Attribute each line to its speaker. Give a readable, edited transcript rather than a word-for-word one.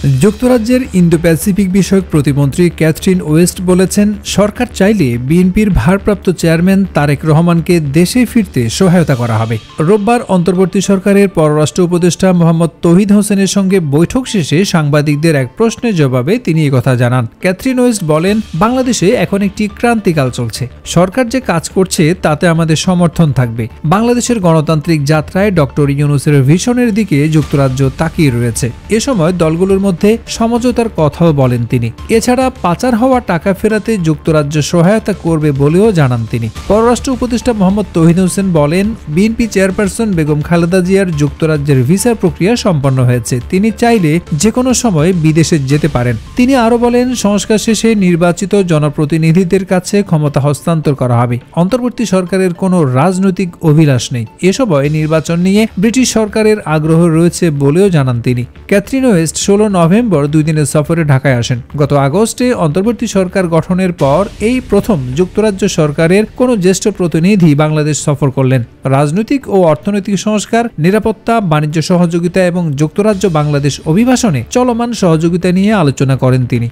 Speaker 1: যুক্তরাজ্যের Indo Pacific বিষয়ক প্রতিমন্ত্রী ক্যাথরিন ওয়েস্ট বলেছেন, সরকার চাইলে বিএনপির ভারপ্রাপ্ত চেয়ারম্যান তারেক রহমানকে দেশে ফিরতে সহায়তা করা হবে। রোববার অন্তর্বর্তী সরকারের পররাষ্ট্র উপদেষ্টা মোহাম্মদ তৌহিদ হোসেনের সঙ্গে বৈঠক শেষে সাংবাদিকদের এক প্রশ্নের জবাবে তিনি একথা জানান। ক্যাথরিন ওয়েস্ট বলেন, বাংলাদেশে এখন একটি ক্রান্তিকাল চলছে। সরকার যে কাজ করছে তাতে আমাদের সমর্থন থাকবে। বাংলাদেশের গণতান্ত্রিক যাত্রায় ডক্টর ইউনূসের ভিশনের দিকে যুক্তরাজ্য তাকিয়ে রয়েছে। এ সময় দলগুলোর মধ্যে সমঝোতার কথাও বলেন তিনি। এছাড়া পাচার হওয়া টাকা ফেরাতে যুক্তরাজ্য সহায়তা করবে বলেও জানান তিনি। পররাষ্ট্র উপদেষ্টা মোহাম্মদ তৌহিদ হোসেন বলেন, বিএনপি চেয়ারপারসন বেগম খালেদা জিয়ার যুক্তরাজ্যের ভিসা প্রক্রিয়া সম্পন্ন হয়েছে। তিনি চাইলে যে কোনো সময় বিদেশে যেতে পারেন। তিনি আরো বলেন, সংস্কার শেষে নির্বাচিত জনপ্রতিনিধিদের কাছে ক্ষমতা হস্তান্তর করা হবে। অন্তর্বর্তী সরকারের কোনো রাজনৈতিক অভিলাষ নেই। এ সময় নির্বাচন নিয়ে ব্রিটিশ সরকারের আগ্রহ রয়েছে বলেও জানান তিনি। ক্যাথরিন ওয়েস্ট 16 নভেম্বর 2 দিনের সফরে ঢাকায় আসেন। গত আগস্টে অন্তর্বর্তী সরকার গঠনের পর এই প্রথম যুক্তরাজ্য সরকারের কোনো জ্যেষ্ঠ প্রতিনিধি বাংলাদেশ সফর করলেন। রাজনৈতিক ও অর্থনৈতিক সংস্কার, নিরাপত্তা, বাণিজ্য সহযোগিতা এবং যুক্তরাজ্য বাংলাদেশ অভিবাসনে চলমান সহযোগিতা নিয়ে আলোচনা করেন তিনি।